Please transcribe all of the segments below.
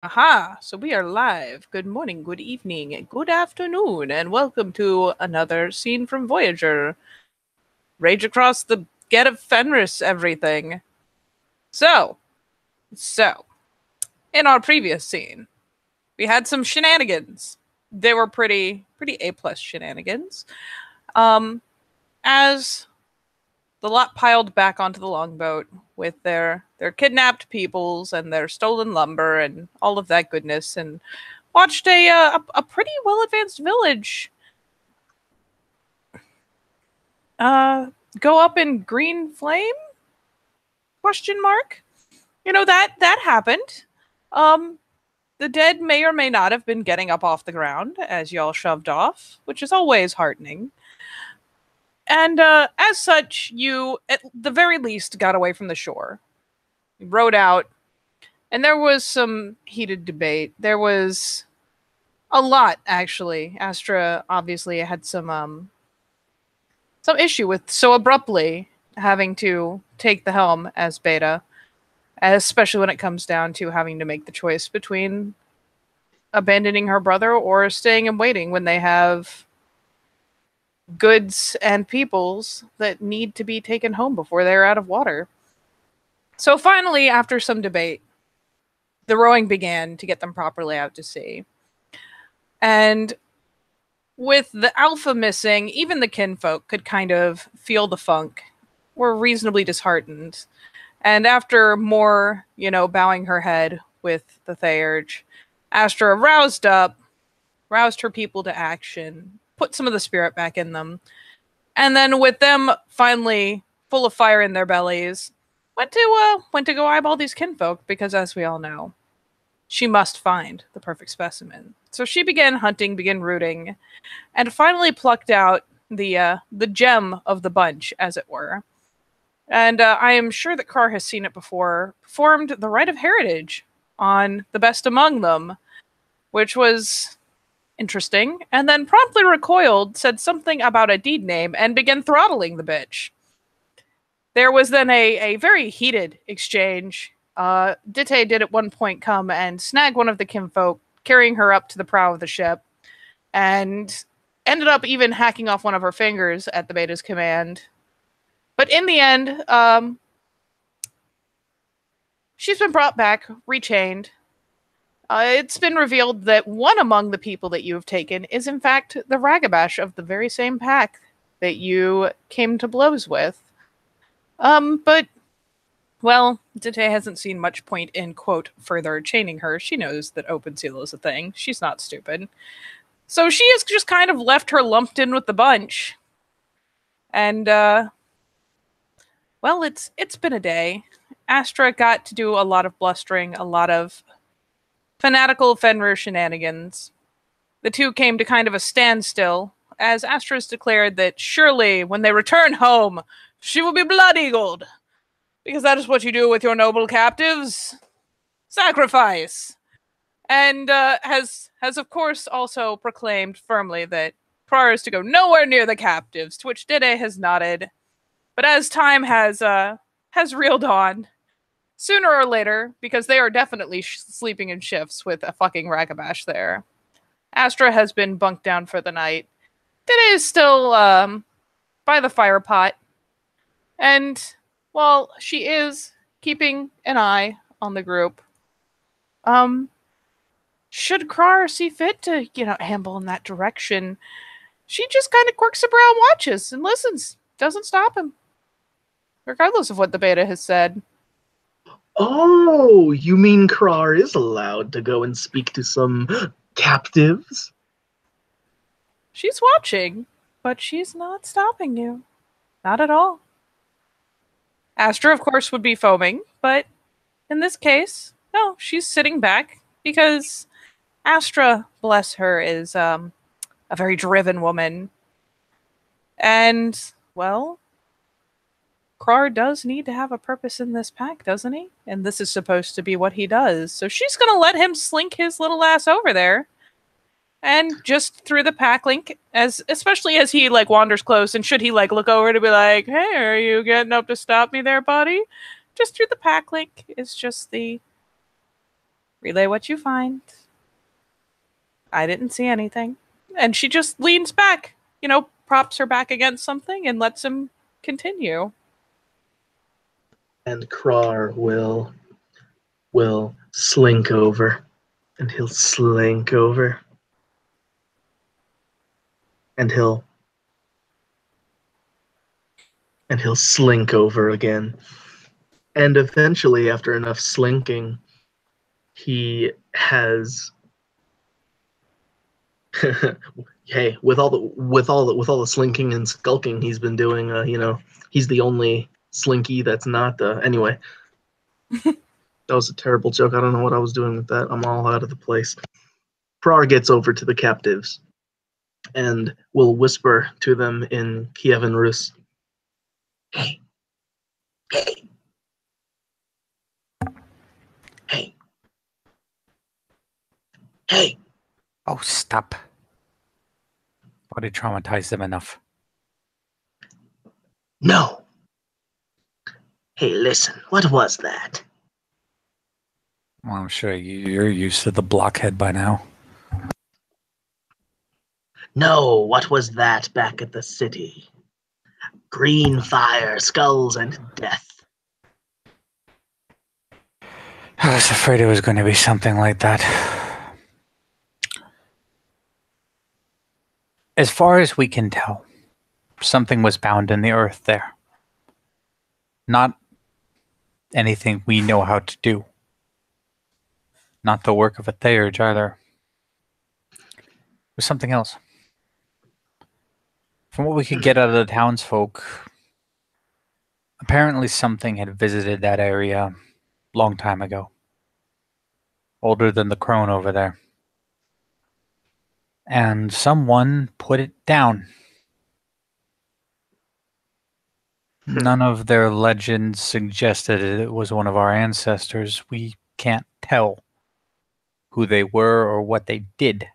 Aha, so we are live. Good morning, good evening, good afternoon, and welcome to another scene from Voyager. Rage across the get of Fenris, everything. So, so, in our previous scene, we had some shenanigans. They were pretty A-plus shenanigans. Um, as the lot piled back onto the longboat with their kidnapped peoples and their stolen lumber and all of that goodness, and watched a pretty well advanced village uh go up in green flame? Question mark. That happened. Um, the dead may or may not have been getting up off the ground as y'all shoved off, which is always heartening. And as such, you at the very least got away from the shore. You rowed out, and there was some heated debate. There was a lot, actually. Astra obviously had some issue with so abruptly having to take the helm as Beta, especially when it comes down to having to make the choice between abandoning her brother or staying and waiting when they have goods and peoples that need to be taken home before they're out of water. So finally, after some debate, the rowing began to get them properly out to sea. And with the Alpha missing, even the kinfolk could kind of feel the funk, were reasonably disheartened. And after more, bowing her head with the Theurge, Astra roused up, roused her people to action, put some of the spirit back in them, and then with them finally full of fire in their bellies, went to go eyeball these kinfolk because, as we all know, she must find the perfect specimen. So she began hunting, began rooting, and finally plucked out the gem of the bunch, as it were. And I am sure that Carr has seen it before, performed the rite of heritage on the best among them, which was interesting, and then promptly recoiled, said something about a deed name, and began throttling the bitch. There was then a very heated exchange. Dite did at one point come and snag one of the kinfolk, carrying her up to the prow of the ship, and ended up even hacking off one of her fingers at the Beta's command. But in the end, she's been brought back, rechained. It's been revealed that one among the people that you have taken is, in fact, the Ragabash of the very same pack that you came to blows with. But, well, Dite hasn't seen much point in, quote, further chaining her. She knows that open seal is a thing. She's not stupid. So she has just kind of left her lumped in with the bunch. And, well, it's been a day. Astra got to do a lot of blustering, a lot of fanatical Fenrir shenanigans. The two came to kind of a standstill, as Astra's declared that surely, when they return home, she will be blood-eagled, because that is what you do with your noble captives. Sacrifice. And has of course also proclaimed firmly that Prar is to go nowhere near the captives, to which Dide has nodded. But as time has reeled on, sooner or later, because they are definitely sleeping in shifts with a fucking Ragabash there, Astra has been bunked down for the night. Dide is still by the fire pot, and while she is keeping an eye on the group, should Krar see fit to, amble in that direction, she just kind of quirks her brow and watches and listens. Doesn't stop him, regardless of what the Beta has said. Oh, you mean Krar is allowed to go and speak to some captives? She's watching, but she's not stopping you. Not at all. Astra, of course, would be foaming, but in this case, no, she's sitting back because Astra, bless her, is a very driven woman. And, well, Krar does need to have a purpose in this pack, doesn't he? And this is supposed to be what he does. So she's going to let him slink his little ass over there. And just through the pack link, especially as he wanders close, and should he look over to be like, "Hey, are you getting up to stop me there, buddy?" Just through the pack link is just the Relay what you find. I didn't see anything. And she just leans back, props her back against something and lets him continue. And Krar will slink over, and he'll slink over, and he'll slink over again. And eventually, after enough slinking, he has hey, with all the slinking and skulking he's been doing, he's the only slinky that's not. Anyway, that was a terrible joke. I don't know what I was doing with that. I'm all out of the place. Prar gets over to the captives and will whisper to them in Kievan Rus. Hey, hey, hey, hey. Oh, stop. Already traumatized them enough. No. Hey, listen, what was that? Well, I'm sure you're used to the blockhead by now. No, what was that back at the city? Green fire, skulls, and death. I was afraid it was going to be something like that. As far as we can tell, something was bound in the earth there. Not anything we know how to do. Not the work of a Theurge either. It was something else. From what we could get out of the townsfolk, apparently something had visited that area a long time ago. Older than the crone over there. And someone put it down. None of their legends suggested it was one of our ancestors. We can't tell who they were or what they did.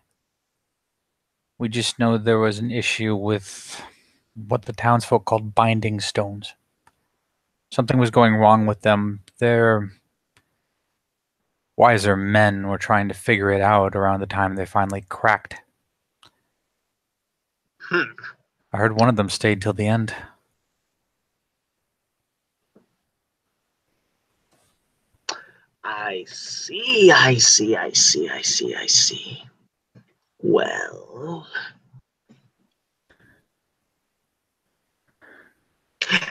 We just know there was an issue with what the townsfolk called binding stones. Something was going wrong with them. Their wiser men were trying to figure it out around the time they finally cracked. I heard one of them stayed till the end. I see. Well.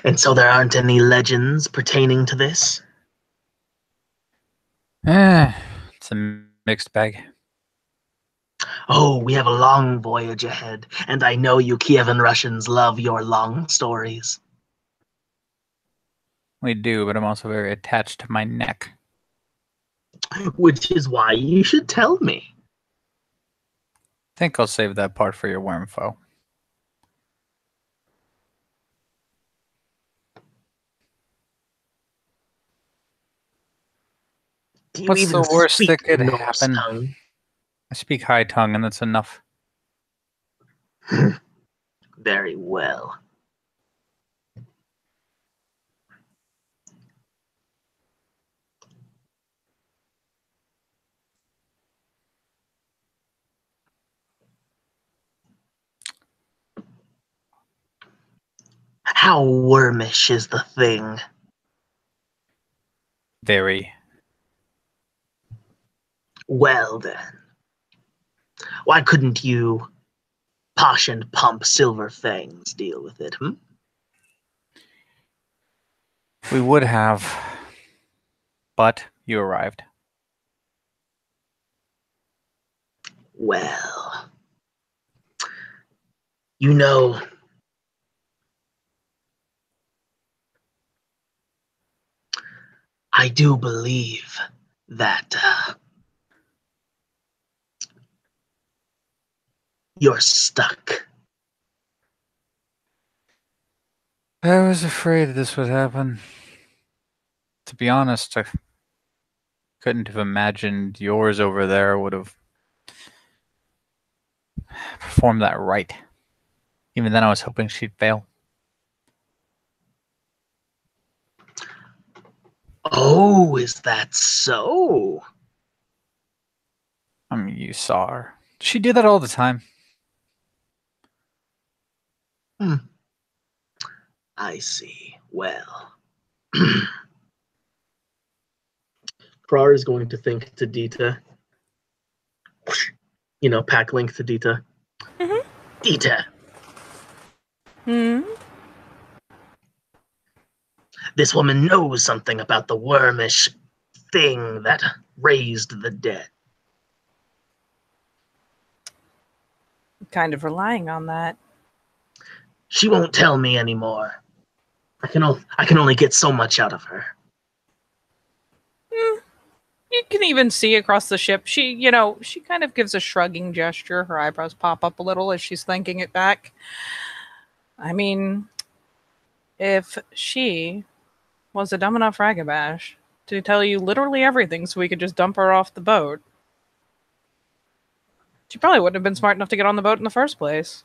And so there aren't any legends pertaining to this? It's a mixed bag. Oh, we have a long voyage ahead, and I know you Kievan Russians love your long stories. We do, but I'm also very attached to my neck. Which is why you should tell me. I think I'll save that part for your wormfoe. What's the worst that could happen? Tongue? I speak High Tongue, and that's enough. Very well. How wormish is the thing? Very. Well then, why couldn't you, Posh and Pump Silver Fangs, deal with it, We would have, but you arrived. Well, you know, I do believe that you're stuck. I was afraid this would happen. To be honest, I couldn't have imagined yours over there would have performed that right. Even then, I was hoping she'd fail. Oh, is that so? You saw her. She did that all the time. I see. Well. Prar is going to think to Dita. Pack link to Dita. Mm-hmm. Dita, Hmm. this woman knows something about the wormish thing that raised the dead. Kind of relying on that. She won't tell me anymore. I can only get so much out of her. You can even see across the ship. She kind of gives a shrugging gesture. Her eyebrows pop up a little as she's thinking it back. I mean, if she was a dumb enough ragabash to tell you literally everything so we could just dump her off the boat, she probably wouldn't have been smart enough to get on the boat in the first place.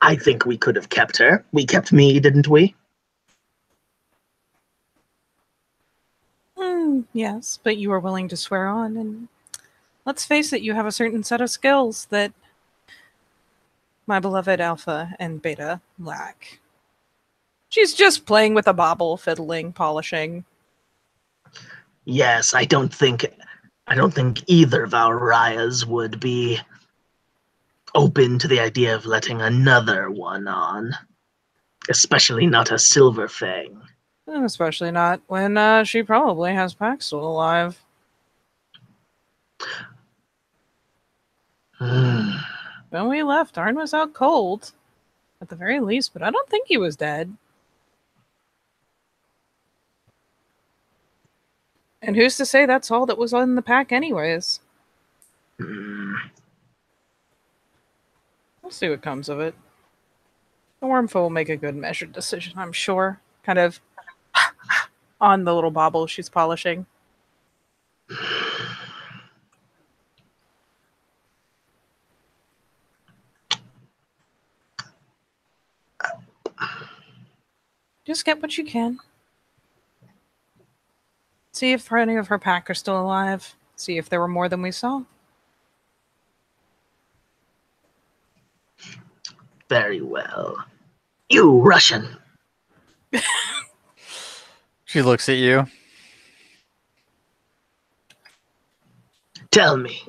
I think we could have kept her. We kept me, didn't we? Yes, but you were willing to swear on, and let's face it, you have a certain set of skills that my beloved Alpha and Beta lack. She's just playing with a bauble, fiddling, polishing. Yes, I don't think either of our Rayas would be open to the idea of letting another one on. Especially not a Silver Fang. Especially not when she probably has Pax still alive. When we left, Arn was out cold. At the very least, but I don't think he was dead. And who's to say that's all that was in the pack anyways? We'll see what comes of it. The Wormfoot will make a good measured decision, I'm sure. Kind of on the little bauble she's polishing. Just get what you can. See if any of her pack are still alive. See if there were more than we saw. Very well. You, Russian. She looks at you. Tell me,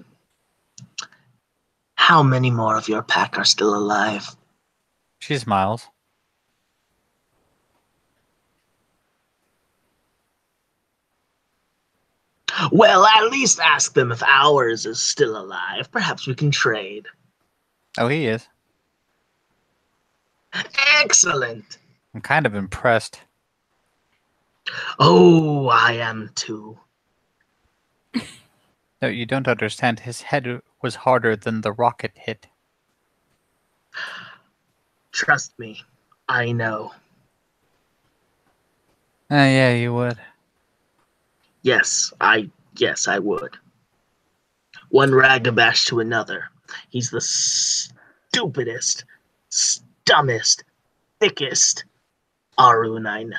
how many more of your pack are still alive? She smiles. Well, at least ask them if ours is still alive. Perhaps we can trade. Oh, he is. Excellent. I'm kind of impressed. Oh, I am too. No, you don't understand. His head was harder than the rocket hit. Trust me, I know. Yeah, you would. Yes, I would. One ragabash to another. He's the stupidest, dumbest, thickest Arun I know.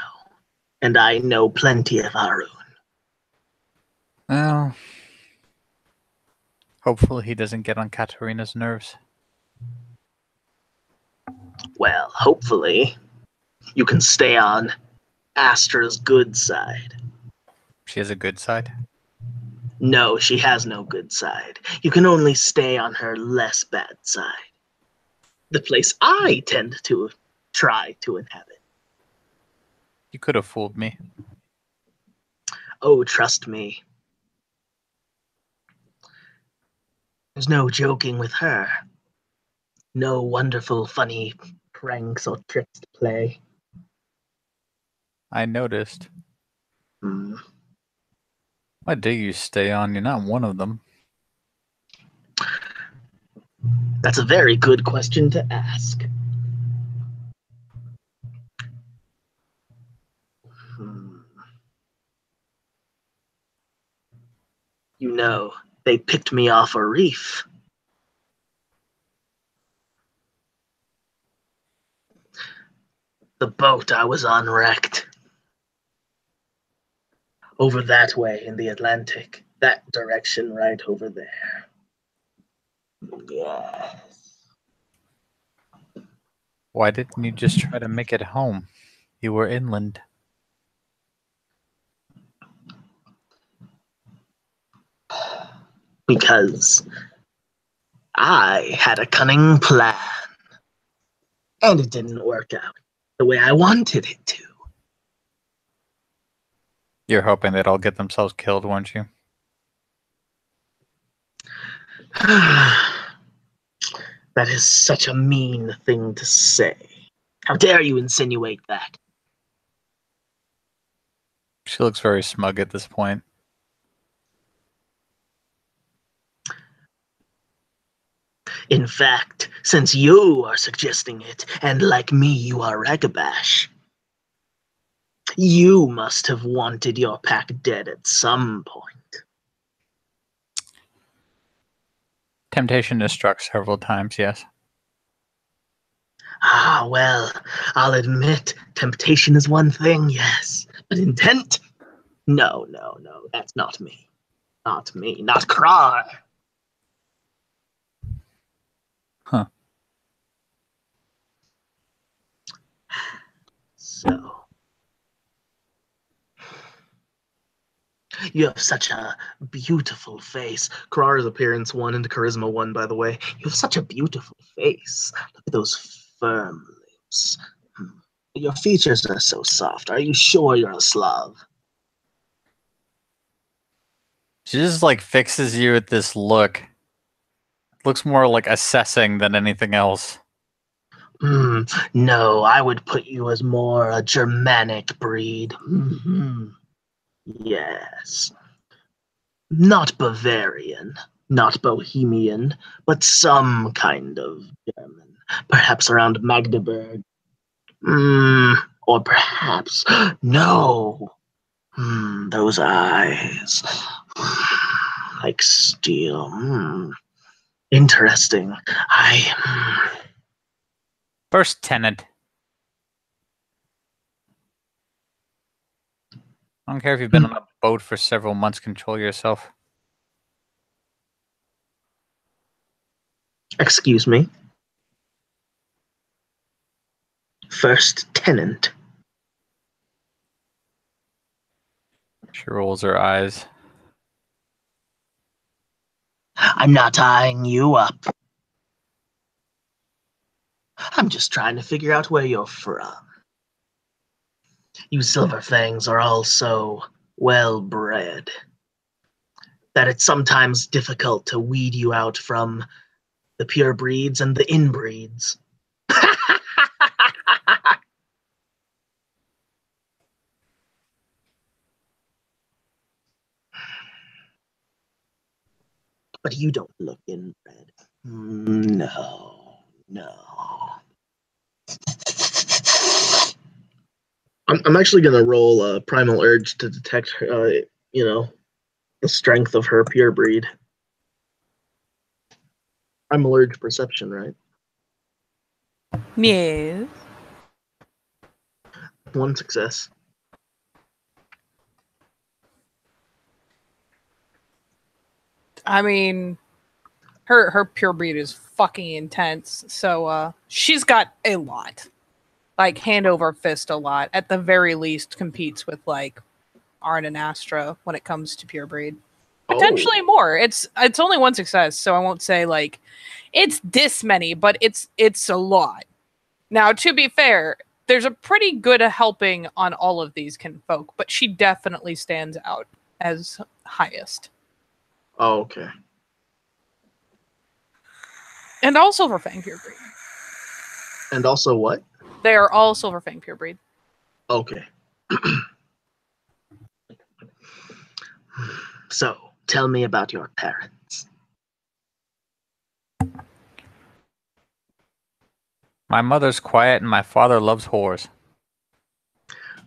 And I know plenty of Arun. Well, hopefully he doesn't get on Katarina's nerves. Well, hopefully, you can stay on Astra's good side. She has a good side? No, she has no good side. You can only stay on her less bad side. The place I tend to try to inhabit. You could have fooled me. Oh, trust me. There's no joking with her. No wonderful, funny pranks or tricks to play. I noticed. Hmm. Why do you stay on? You're not one of them. That's a very good question to ask. You know, they picked me off a reef. The boat I was on wrecked. Over that way in the Atlantic. That direction right over there. Yes. Why didn't you just try to make it home? You were inland. Because I had a cunning plan. And it didn't work out the way I wanted it to. You're hoping they'd all get themselves killed, weren't you? That is such a mean thing to say. How dare you insinuate that? She looks very smug at this point. In fact, since you are suggesting it, and like me you are Ragabash, you must have wanted your pack dead at some point. Temptation is struck several times, yes. Ah, well, I'll admit, temptation is one thing, yes. But intent? No, that's not me. Not me, not Krar. Huh. So, you have such a beautiful face. Krar's appearance 1 and charisma 1, by the way. You have such a beautiful face. Look at those firm lips. Your features are so soft. Are you sure you're a Slav? She just like fixes you with this look. Looks more like assessing than anything else. No, I would put you as more a Germanic breed. Yes. Not Bavarian, not Bohemian, but some kind of German. Perhaps around Magdeburg. Or perhaps... No. Those eyes. Like steel. Interesting. First tenant. I don't care if you've been on a boat for several months, control yourself. Excuse me. First tenant. She rolls her eyes. I'm not eyeing you up. I'm just trying to figure out where you're from. You Silverfangs are all so well-bred that it's sometimes difficult to weed you out from the pure breeds and the inbreeds. But you don't look inbred. No. I'm actually gonna roll a primal urge to detect, the strength of her pure breed. Primal urge perception, right? Yes. 1 success. I mean, her pure breed is fucking intense. So she's got a lot. Like hand over fist a lot. At the very least competes with like Arn and Astra when it comes to pure breed. Potentially more. It's only 1 success, so I won't say like it's this many, but it's a lot. Now, to be fair, there's a pretty good helping on all of these kinfolk, but she definitely stands out as highest. Oh, okay. And all Silverfang pure breed. And also what? They are all Silverfang pure breed. Okay. So, tell me about your parents. My mother's quiet and my father loves whores.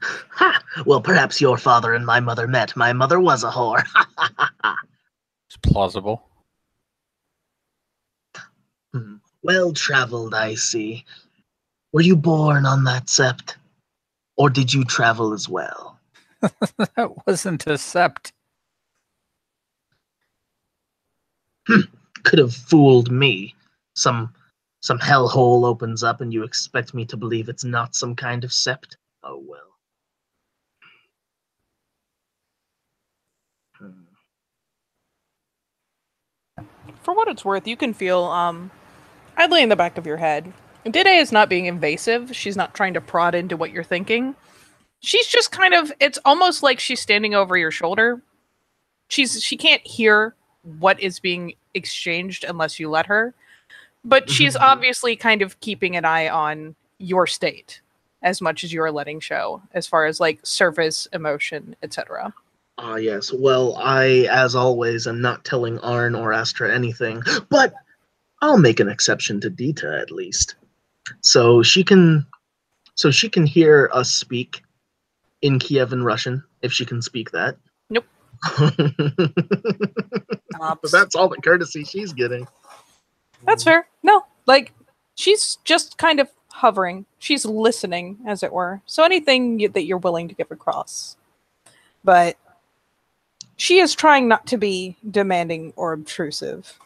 Ha! Well, perhaps your father and my mother met. My mother was a whore. It's plausible. Well-traveled, I see. Were you born on that sept? Or did you travel as well? That wasn't a sept. Could have fooled me. Some hellhole opens up and you expect me to believe it's not some kind of sept? Oh well. For what it's worth, you can feel idly in the back of your head. Dede is not being invasive. She's not trying to prod into what you're thinking. She's just kind of, it's almost like she's standing over your shoulder. She can't hear what is being exchanged unless you let her. But she's obviously kind of keeping an eye on your state as much as you're letting show, as far as like surface, emotion, etc. Ah, yes. Well, I, as always, am not telling Arn or Astra anything, but I'll make an exception to Dita at least. So she can hear us speak in Kievan Russian, if she can speak that. Nope. But that's all the courtesy she's getting. That's fair. No, like, she's just kind of hovering. She's listening, as it were. So anything that you're willing to give across. But she is trying not to be demanding or obtrusive.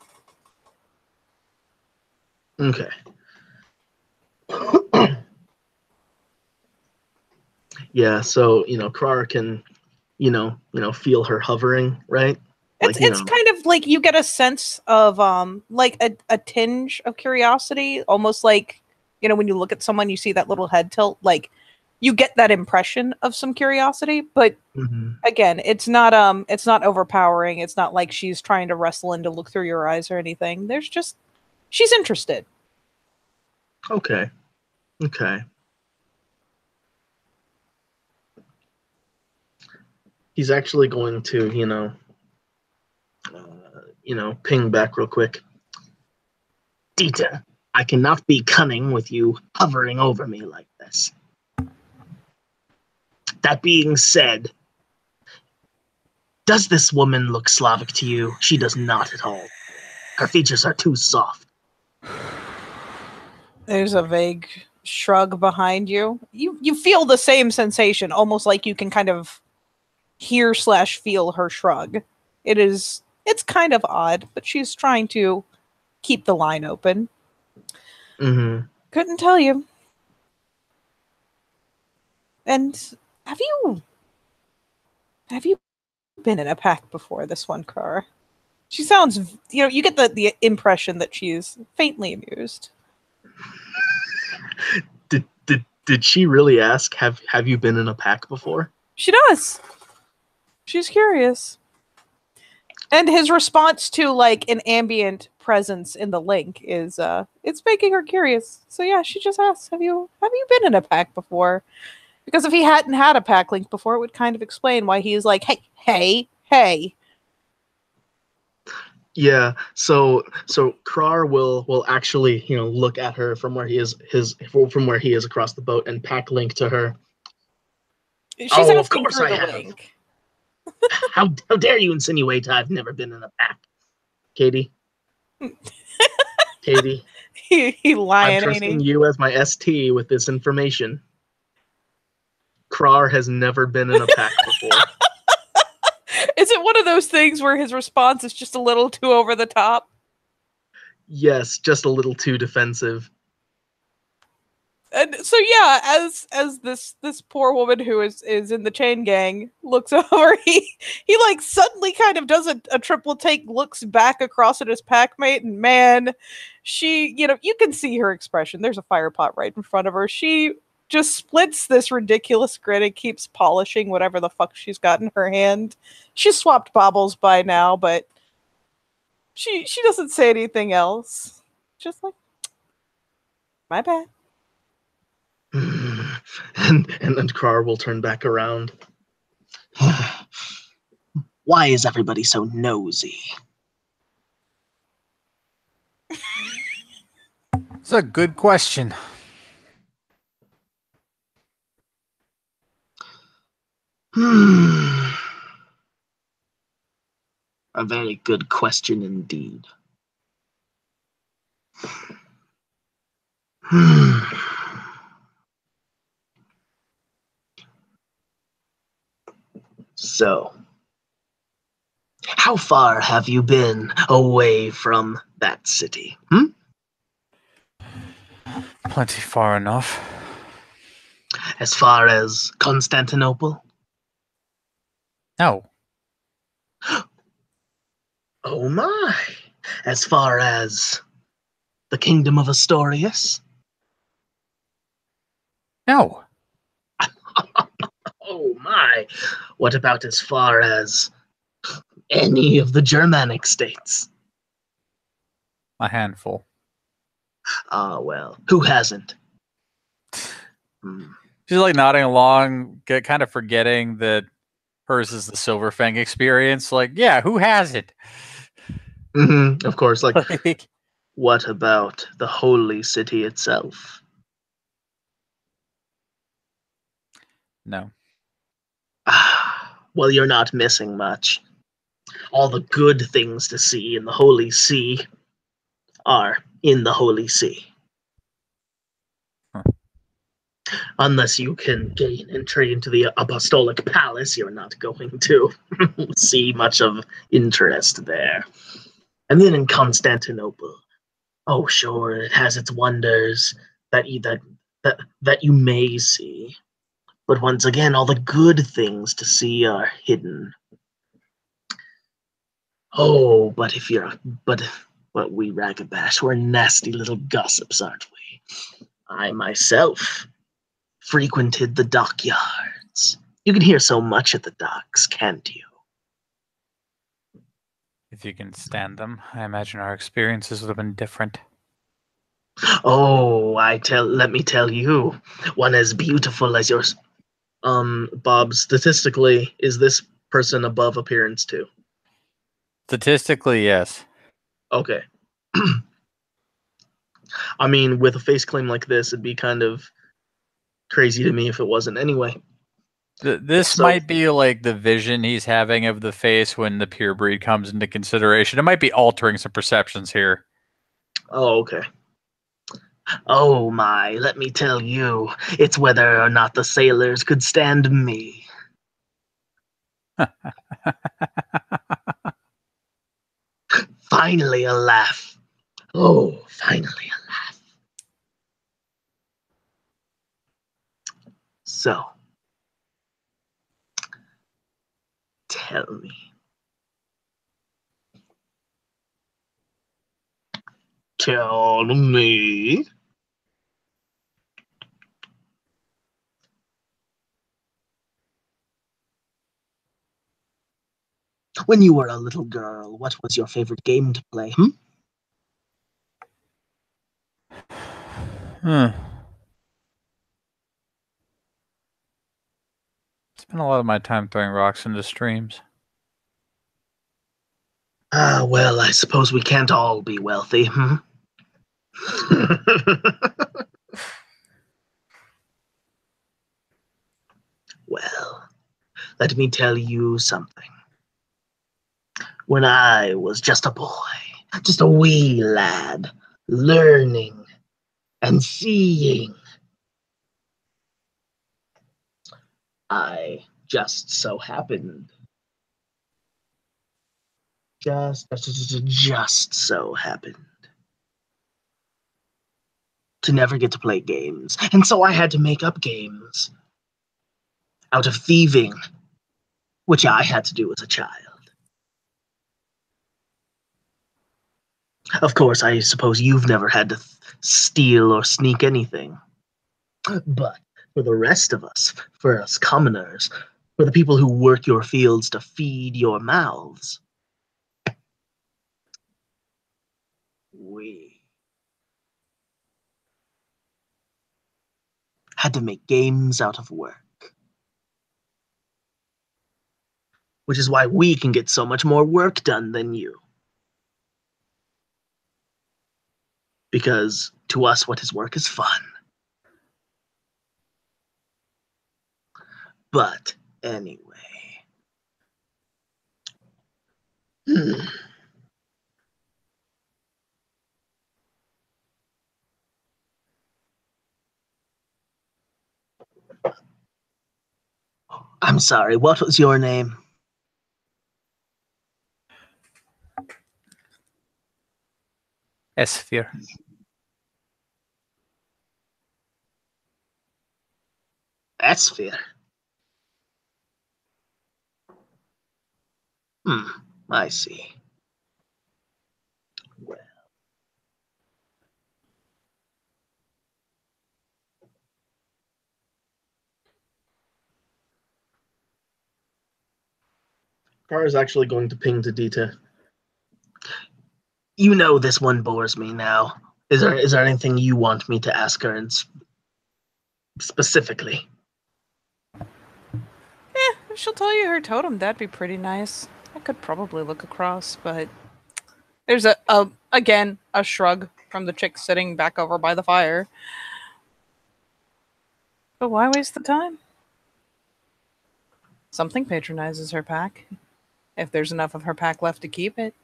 Okay. Yeah, so, Krar can, feel her hovering, right? It's kind of like you get a sense of like a tinge of curiosity, almost like, when you look at someone, you see that little head tilt, like you get that impression of some curiosity, but again, it's not overpowering. It's not like she's trying to wrestle in to look through your eyes or anything. There's just, she's interested. Okay. He's actually going to, ping back real quick. Dita, I cannot be cunning with you hovering over me like this. That being said, does this woman look Slavic to you? She does not at all. Her features are too soft. There's a vague shrug behind you. You feel the same sensation, almost like you can kind of hear/feel her shrug. It's kind of odd, but she's trying to keep the line open. Couldn't tell you. And have you been in a pack before, this one, Kara? She sounds, you get the impression that she's faintly amused. Did she really ask, have you been in a pack before? She does. She's curious. And his response to like an ambient presence in the link is it's making her curious. So yeah, she just asks, have you been in a pack before? Because if he hadn't had a pack link before, it would kind of explain why he's like, hey. Yeah, so Krar will actually, look at her from where he is across the boat and pack link to her. She's asking of course through I the have. link. How dare you insinuate I've never been in a pack, Katie? Katie, he lying, I'm trusting you as my ST with this information. Krar has never been in a pack before. Is it one of those things where his response is just a little too over the top? Yes, just a little too defensive. And so yeah, as this poor woman who is in the chain gang looks over, he like suddenly kind of does a triple take, looks back across at his packmate, and man, she, you can see her expression. There's a fire pot right in front of her. She just splits this ridiculous grin and keeps polishing whatever the fuck she's got in her hand. She's swapped baubles by now, but she doesn't say anything else. Just like, my bad. And Krar will turn back around. Why is everybody so nosy? It's a good question. A very good question indeed. So, How far have you been away from that city? Plenty far enough. As far as Constantinople? No. Oh my! As far as the kingdom of Astorius? No. Oh my! What about as far as any of the Germanic states? A handful. Ah, well, who hasn't? Hmm. She's like nodding along, kind of forgetting that hers is the Silverfang experience. Like, yeah, who has it? Of course, like, Like, what about the holy city itself? no. Ah, well, you're not missing much. All the good things to see in the Holy See are in the Holy See. Huh. Unless you can gain entry into the Apostolic Palace, you're not going to see much of interest there. And then in Constantinople, oh sure, it has its wonders that you may see. But once again, all the good things to see are hidden. Oh, but we Ragabash, we're nasty little gossips, aren't we? I myself frequented the dockyards. You can hear so much at the docks, can't you? If you can stand them, I imagine our experiences would have been different. Oh, let me tell you, one as beautiful as yours. Bob, statistically, is this person above appearance too? Statistically, yes. Okay. I mean, with a face claim like this, it'd be kind of crazy to me if it wasn't. Anyway, This so might be like the vision he's having of the face when the pure breed comes into consideration. It might be altering some perceptions here. oh, okay. Oh my, let me tell you, it's whether or not the sailors could stand me. Finally a laugh. Oh, finally a laugh. So, tell me. Tell me. When you were a little girl, what was your favorite game to play? Hmm. Spent a lot of my time throwing rocks into streams. Ah, well, I suppose we can't all be wealthy, Well, let me tell you something. When I was just a boy, just a wee lad, learning and seeing, I just so happened, just so happened to never get to play games. And so I had to make up games out of thieving, which I had to do as a child. Of course, I suppose you've never had to steal or sneak anything. But for the rest of us, for us commoners, for the people who work your fields to feed your mouths, we had to make games out of work. Which is why we can get so much more work done than you. Because to us, what is work is fun. But anyway. I'm sorry, what was your name? Esphere. Sphere. I see. Well. Car is actually going to ping to Dita. You know this one bores me now. Is there anything you want me to ask her specifically? If she'll tell you her totem, that'd be pretty nice. I could probably look across, but there's again a shrug from the chick sitting back over by the fire. But why waste the time? Something patronizes her pack. If there's enough of her pack left to keep it.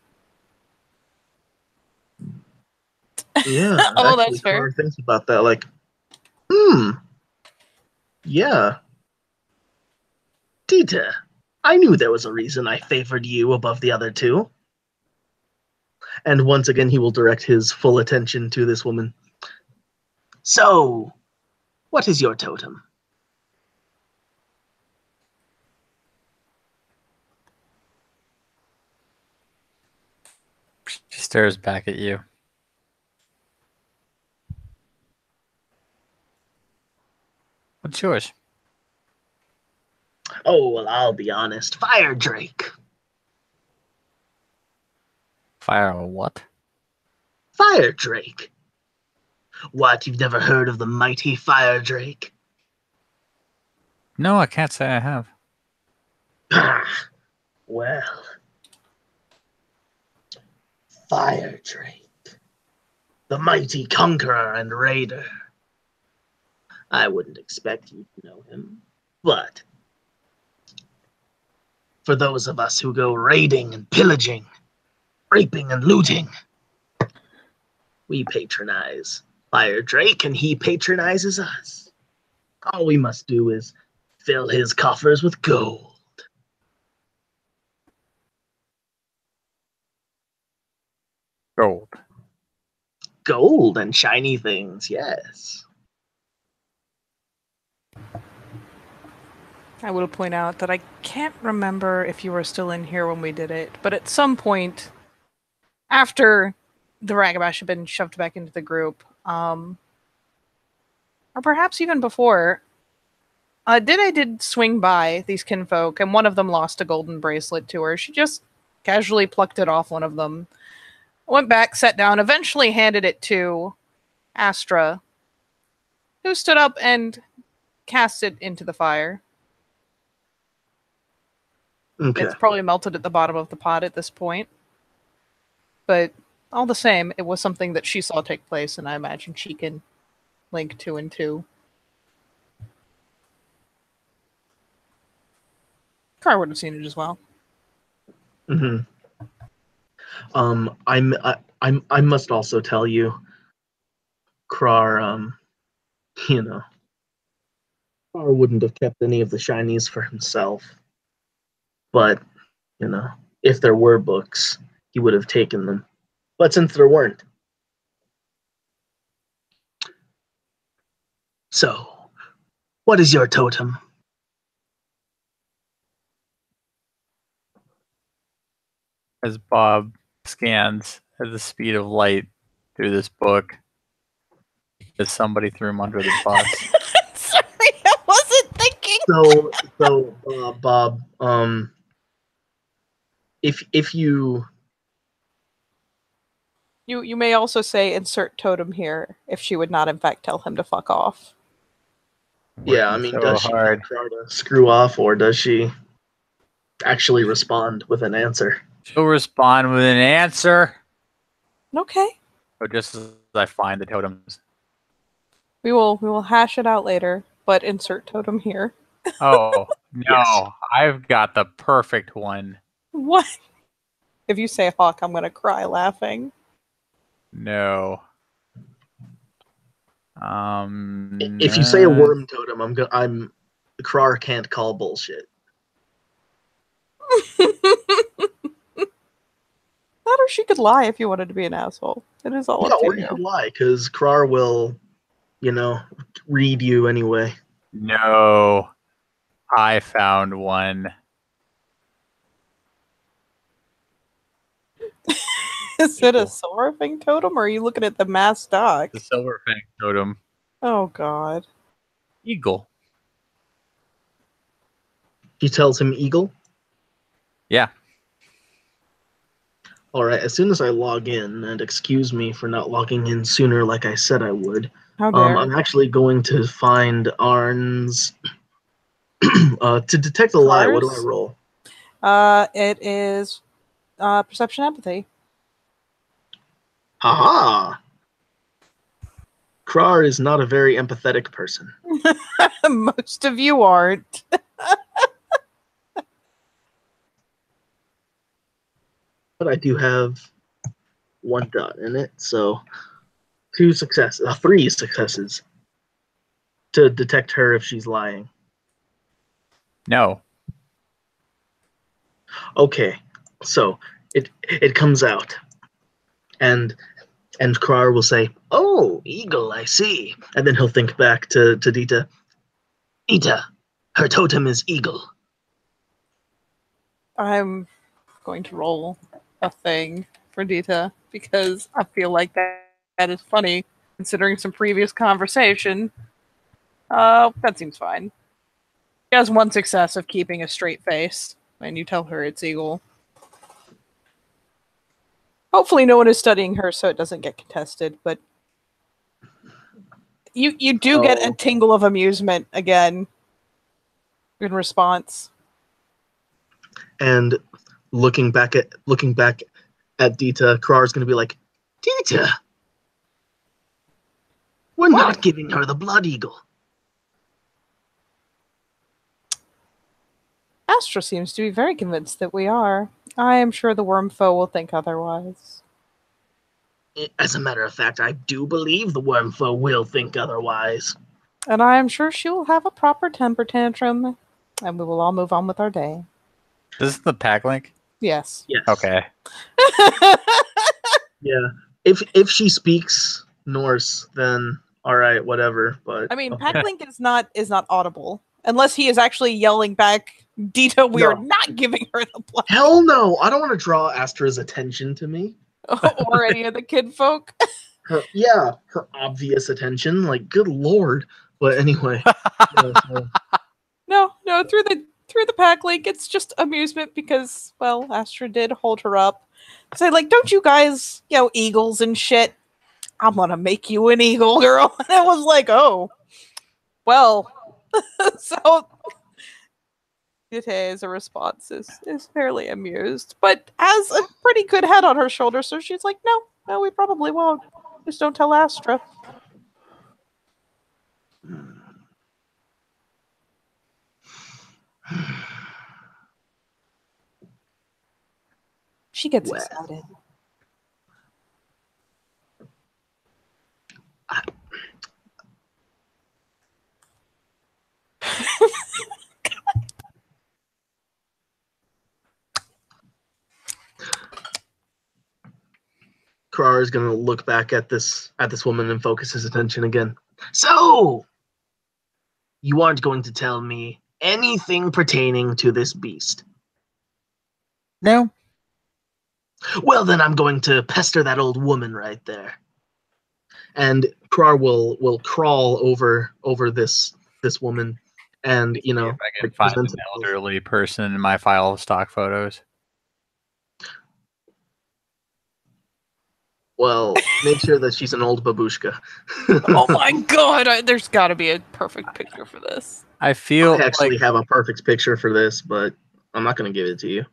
Yeah, Oh, actually, that's fair. Car thinks about that. Like, yeah. Dita, I knew there was a reason I favored you above the other two. And once again, he will direct his full attention to this woman. So, what is your totem? She stares back at you. What's yours? Oh, well, I'll be honest. Fire Drake. Fire what? Fire Drake. What, you've never heard of the mighty Fire Drake? No, I can't say I have. Well, Fire Drake. The mighty conqueror and raider. I wouldn't expect you to know him, but for those of us who go raiding and pillaging, raping and looting, we patronize Fire Drake and he patronizes us. All we must do is fill his coffers with gold. Gold. Gold and shiny things, yes. I will point out that I can't remember if you were still in here when we did it, but at some point after the Ragabash had been shoved back into the group, or perhaps even before, I did swing by these kinfolk, and one of them lost a golden bracelet to her. She just casually plucked it off one of them, went back, sat down, eventually handed it to Astra, who stood up and cast it into the fire. Okay. It's probably melted at the bottom of the pot at this point. But all the same, it was something that she saw take place, and I imagine she can link 2 and 2. Car would have seen it as well. Mm-hmm. I must also tell you, Krar, Krar wouldn't have kept any of the shinies for himself. But, if there were books, he would have taken them. But since there weren't. So, what is your totem? As Bob scans at the speed of light through this book, as somebody threw him under the bus. Sorry, I wasn't thinking. So, Bob, if you may also say insert totem here if she would not in fact tell him to fuck off. Yeah, I mean, so does she hard. try to screw off, or does she actually respond with an answer? She'll respond with an answer. Okay. Or just as I find the totems. We will hash it out later, but insert totem here. Oh, no. Yes. I've got the perfect one. What? If you say hawk, I'm gonna cry laughing. No. If you say a worm totem, Krar can't call bullshit. or she could lie if you wanted to be an asshole. It is all Yeah, up to or you you. could lie, because Krar will, read you anyway. No. I found one. Is it a Eagle. Sorafing totem, or are you looking at the mass dock? The silver fang totem. Oh, God. Eagle. She tells him eagle. Yeah. All right, as soon as I log in, and excuse me for not logging in sooner like I said I would, How dare I'm actually going to find Arn's... to detect a lie, what do I Cars? roll? It is perception empathy. Haha! Krar is not a very empathetic person. Most of you aren't. But I do have 1 dot in it, so 3 successes to detect her if she's lying. No. Okay, so it comes out, and Krar will say, "Oh, eagle, I see," and then he'll think back to Dita. Dita, her totem is eagle. I'm going to roll a thing for Dita because I feel like that is funny considering some previous conversation. That seems fine. She has 1 success of keeping a straight face when you tell her it's eagle. Hopefully no one is studying her so it doesn't get contested, but you do get a tingle of amusement again in response. And looking back at Dita, Krar's gonna be like, Dita, we're not giving her the blood eagle. Astra seems to be very convinced that we are. I am sure the worm foe will think otherwise. As a matter of fact, I do believe the worm foe will think otherwise. And I am sure she will have a proper temper tantrum, and we will all move on with our day. This is the pack link? Yes. Yes. Okay. Yeah. If she speaks Norse, then all right, whatever. But I mean, okay. Packlink is not audible unless he is actually yelling back, "Dita, we are not giving her the blood." Hell no! I don't want to draw Astra's attention to me. Or any of the kid folk. Her obvious attention. Like, good lord. But anyway. No, through the pack link, it's just amusement because, well, Astra did hold her up. Say, like, don't you guys, eagles and shit? I'm gonna make you an eagle, girl. And I was like, oh, well. So Dite, as a response, is fairly amused, but has a pretty good head on her shoulder, so she's like, no, we probably won't. Just don't tell Astra. She gets excited. Krar is going to look back at this woman and focus his attention again. So, you aren't going to tell me anything pertaining to this beast? No. Well, then I'm going to pester that old woman right there. And Krar will crawl over this woman, and If I can find an elderly person in my file of stock photos. Well, make sure that she's an old babushka. Oh my god, there's got to be a perfect picture for this. I actually have a perfect picture for this, but I'm not going to give it to you.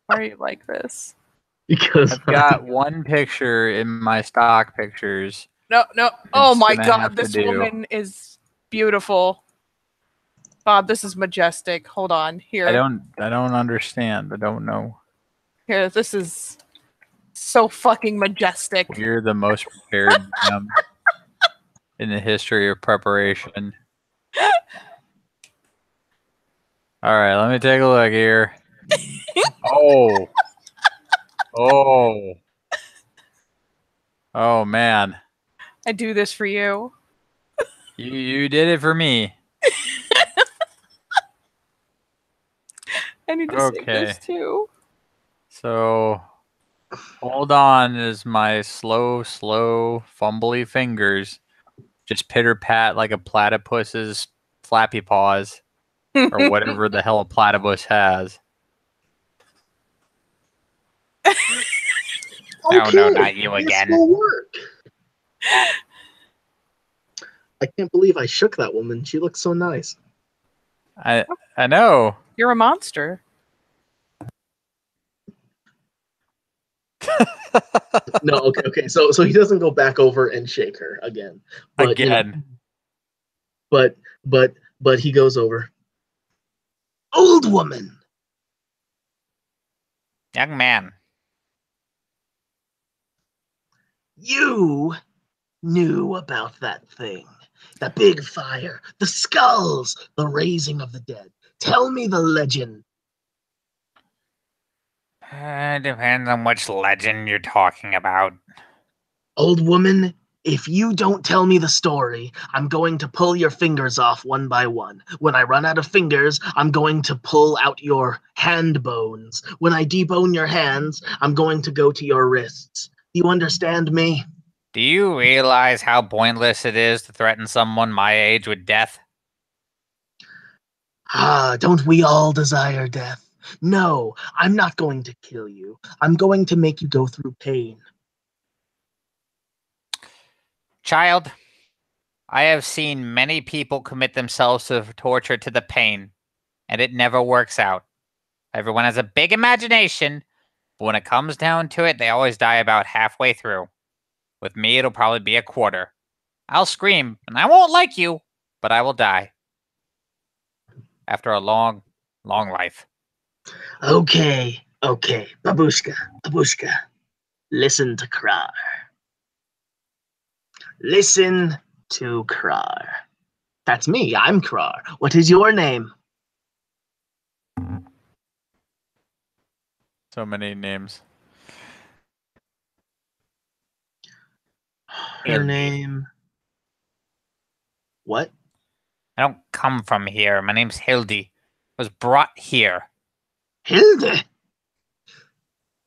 Why are you like this? Because I've got one picture in my stock pictures. No. Oh my god, this woman is beautiful. Bob, this is majestic. Hold on. Here. I don't understand. I don't know. Here, this is so fucking majestic. You're the most prepared in the history of preparation. All right, let me take a look here. Oh. Oh. Oh man. I do this for you. You did it for me. I need to save Okay. this too. So hold on as my slow, fumbly fingers just pitter pat like a platypus's flappy paws or whatever the hell a platypus has. Oh no, not you this again. will work. I can't believe I shook that woman. She looks so nice. I know. You're a monster. No, okay. So he doesn't go back over and shake her again. But Again. but he goes over. Old woman. Young man. You knew about that thing. The big fire, the skulls, the raising of the dead. Tell me the legend. Depends on which legend you're talking about. Old woman, if you don't tell me the story, I'm going to pull your fingers off one by one. When I run out of fingers, I'm going to pull out your hand bones. When I debone your hands, I'm going to go to your wrists. Do you understand me? Do you realize how pointless it is to threaten someone my age with death? Ah, don't we all desire death? No, I'm not going to kill you. I'm going to make you go through pain. Child, I have seen many people commit themselves to torture to the pain, and it never works out. Everyone has a big imagination, but when it comes down to it, they always die about halfway through. With me, it'll probably be a quarter. I'll scream, and I won't like you, but I will die. After a long, long life. Okay. Babushka. Listen to Krar. Listen to Krar. That's me. I'm Krar. What is your name? So many names. Her name. What? I don't come from here. My name's Hildy. I was brought here. Hilde.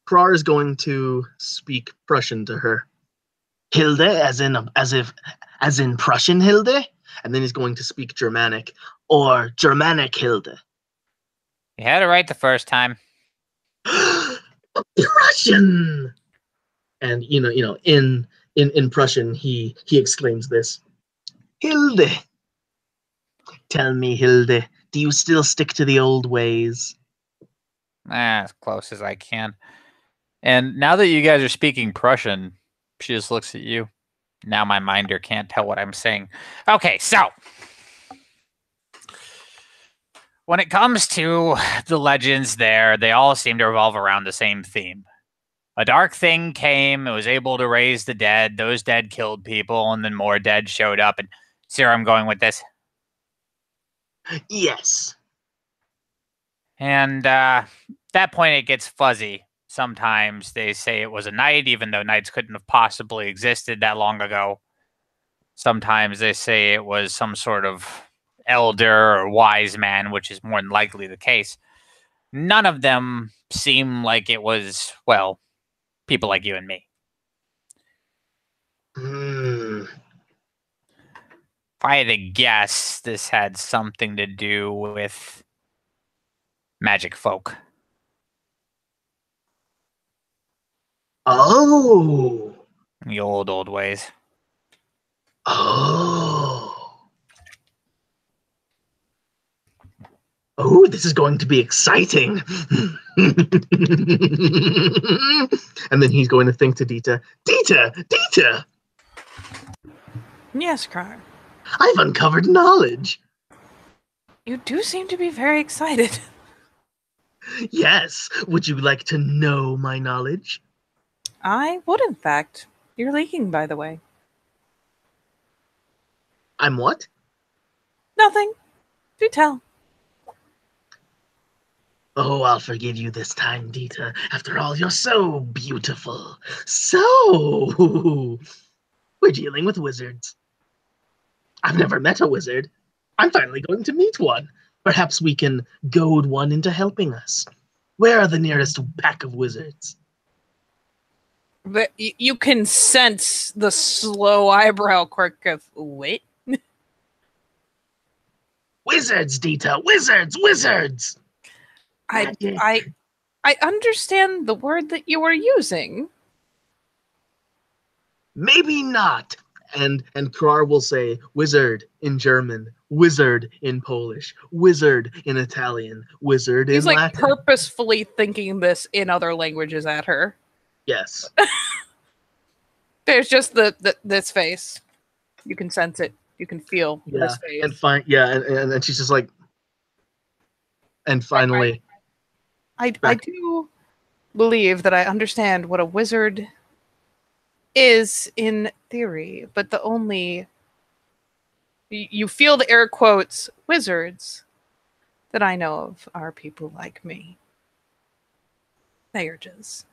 Krar is going to speak Prussian to her. Hilde, as in Prussian Hilde, and then he's going to speak Germanic or Germanic Hilde. You had it right the first time. Prussian. And in Prussian he exclaims this. Hilde. Tell me, Hilde, do you still stick to the old ways? As close as I can. And now that you guys are speaking Prussian, she just looks at you. Now my minder can't tell what I'm saying. Okay, so when it comes to the legends there, they all seem to revolve around the same theme. A dark thing came, it was able to raise the dead, those dead killed people, and then more dead showed up. And see where I'm going with this? Yes. And that point, it gets fuzzy. Sometimes they say it was a knight, even though knights couldn't have possibly existed that long ago. Sometimes they say it was some sort of elder or wise man, which is more than likely the case. None of them seem like it was, well, people like you and me. Hmm. If I had to guess, this had something to do with magic folk. Oh. The old ways. Oh. Oh, this is going to be exciting. And then he's going to think to Dita. Dita! Yes, Krar. I've uncovered knowledge. You do seem to be very excited. Yes. Would you like to know my knowledge? I would, in fact. You're leaking, by the way. I'm what? Nothing. Do tell. Oh, I'll forgive you this time, Dita. After all, you're so beautiful. So, we're dealing with wizards. I've never met a wizard. I'm finally going to meet one. Perhaps we can goad one into helping us. Where are the nearest pack of wizards? But you can sense the slow eyebrow quirk of, wait? Wizards, Dita! Wizards! Wizards! I understand the word that you are using. Maybe not. And Krar will say wizard in German, wizard in Polish, wizard in Italian, wizard He's in like Latin. purposefully thinking this in other languages at her. Yes. There's just this face. You can sense it. You can feel this face. And she's just like, and finally, I do believe that I understand what a wizard is in theory, but the only you feel the air quotes wizards that I know of are people like me. They are just.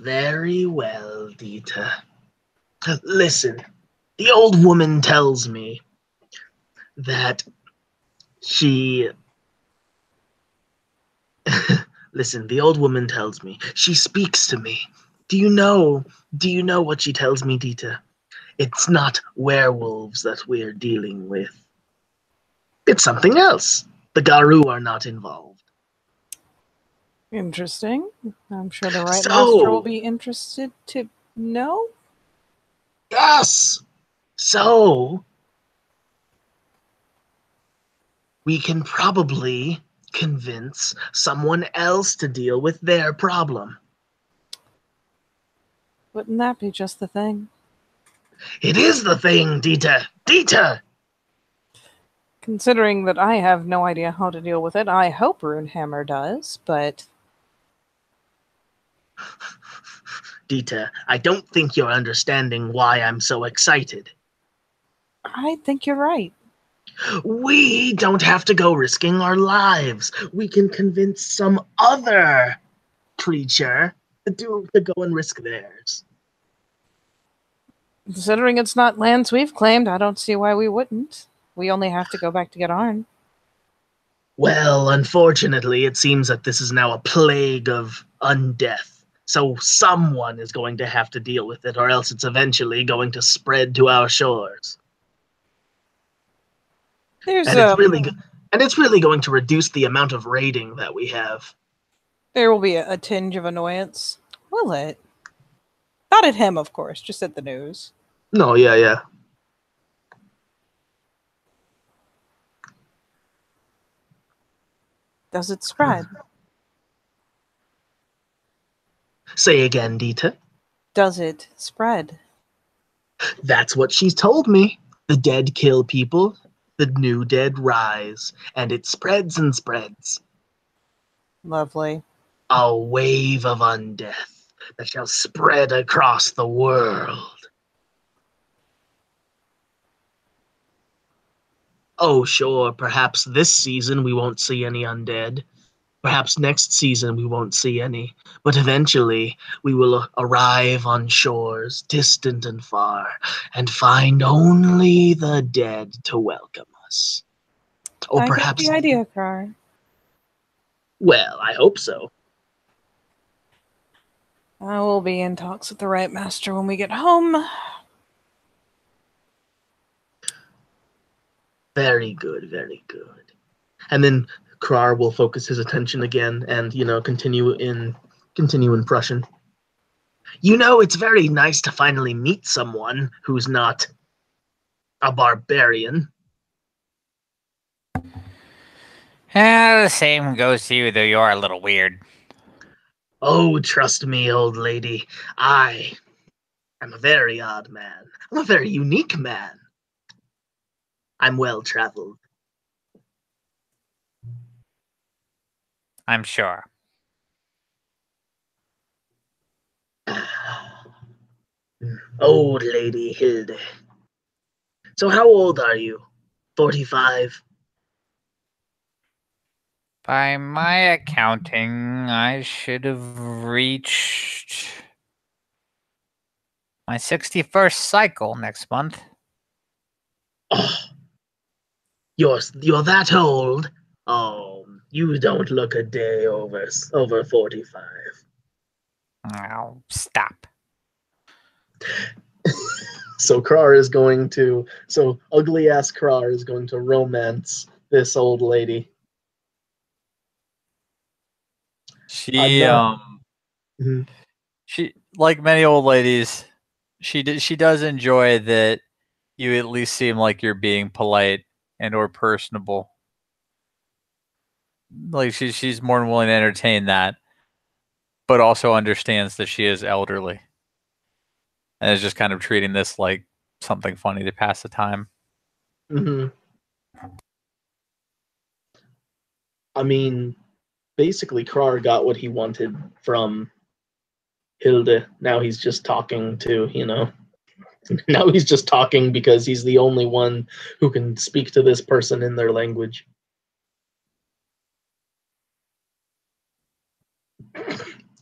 very well, Dita. Listen, the old woman tells me that she. Listen, the old woman tells me. She speaks to me. Do you know what she tells me, Dita? It's not werewolves that we're dealing with. It's something else. The Garu are not involved. Interesting. I'm sure the right master will be interested to know. Yes! So, we can probably convince someone else to deal with their problem. Wouldn't that be just the thing? It is the thing, Dita! Dita! Considering that I have no idea how to deal with it, I hope Runehammer does, but... Dita, I don't think you're understanding why I'm so excited. I think you're right. We don't have to go risking our lives. We can convince some other creature to go and risk theirs. Considering it's not lands we've claimed, I don't see why we wouldn't. We only have to go back to get Arn. Well, unfortunately, it seems that this is now a plague of undeath. So someone is going to have to deal with it, or else it's eventually going to spread to our shores. It's really going to reduce the amount of raiding that we have. There will be a tinge of annoyance. Will it? Not at him, of course, just at the news. No, yeah. Does it spread? Say again, Dita. Does it spread? That's what she's told me. The dead kill people, the new dead rise, and it spreads and spreads. Lovely. A wave of undeath that shall spread across the world. Oh, sure, perhaps this season we won't see any undead. Perhaps next season we won't see any. But eventually we will arrive on shores distant and far and find only the dead to welcome us. Or perhaps... I get the idea, Car. Well, I hope so. I will be in talks with the right master when we get home. Very good, very good. And then Krar will focus his attention again and, continue in Prussian. It's very nice to finally meet someone who's not a barbarian. The same goes to you, though you are a little weird. Oh, trust me, old lady. I am a very odd man. I'm a very unique man. I'm well-traveled. I'm sure. Old Lady Hilde. So how old are you? 45? By my accounting, I should have reached my 61st cycle next month. Oh, you're that old? Oh, you don't look a day over 45. Oh, stop. So ugly ass Krar is going to romance this old lady. She Mhm. she, like many old ladies, she does enjoy that you at least seem like you're being polite and or personable. Like she's more than willing to entertain that, but also understands that she is elderly and is just kind of treating this like something funny to pass the time. Mhm. I mean, basically, Krar got what he wanted from Hilde. Now he's just talking now he's just talking because he's the only one who can speak to this person in their language.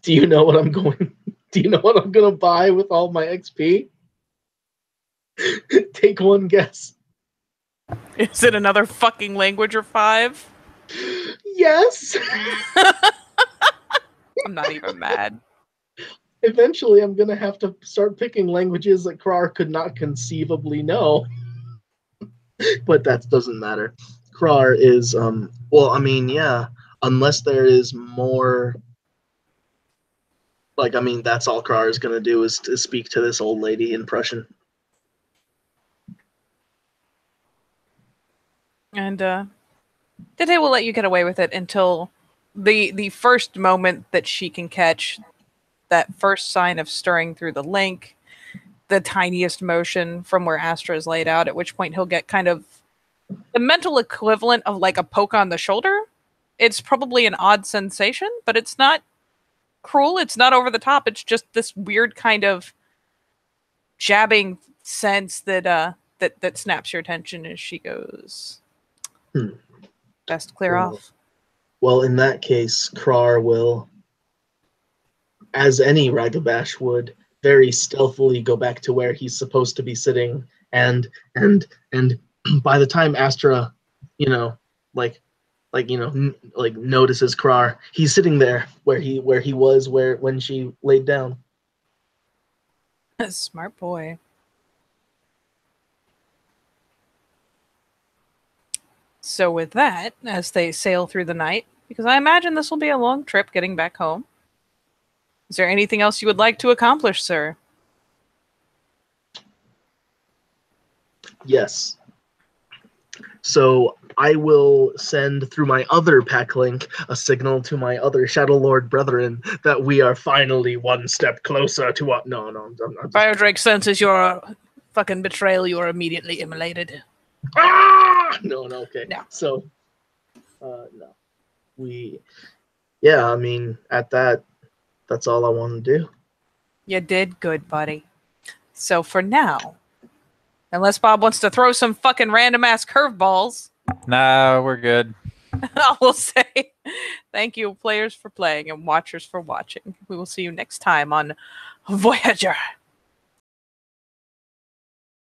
Do you know what I'm going? Do you know what I'm gonna buy with all my XP? Take one guess. Is it another fucking language or 5? Yes. I'm not even mad. Eventually, I'm gonna have to start picking languages that Krar could not conceivably know. But that doesn't matter. Krar is well, I mean, yeah, unless there is more. Like, I mean, that's all Krar is gonna do is to speak to this old lady in Prussian. And Dede will let you get away with it until the first moment that she can catch that first sign of stirring through the link, the tiniest motion from where Astra is laid out, at which point he'll get kind of the mental equivalent of like a poke on the shoulder. It's probably an odd sensation, but it's not cruel. It's not over the top. It's just this weird kind of jabbing sense that that snaps your attention as she goes. Best clear off. Well, in that case, Krar will, as any Ragabash would, very stealthily go back to where he's supposed to be sitting, and by the time Astra, like notices Krar, he's sitting there where he was when she laid down. Smart boy. So with that, as they sail through the night, because I imagine this will be a long trip getting back home, is there anything else you would like to accomplish, sir? Yes. So I will send through my other pack link a signal to my other Shadow Lord brethren that we are finally one step closer to what. No, I'm just... Biodrake senses your fucking betrayal. You are immediately immolated. Ah! No, okay. No. So, no. Yeah, I mean, at that, that's all I want to do. You did good, buddy. So for now, unless Bob wants to throw some fucking random ass curveballs, No, we're good. I will say thank you, players, for playing and watchers for watching. We will see you next time on Voyager.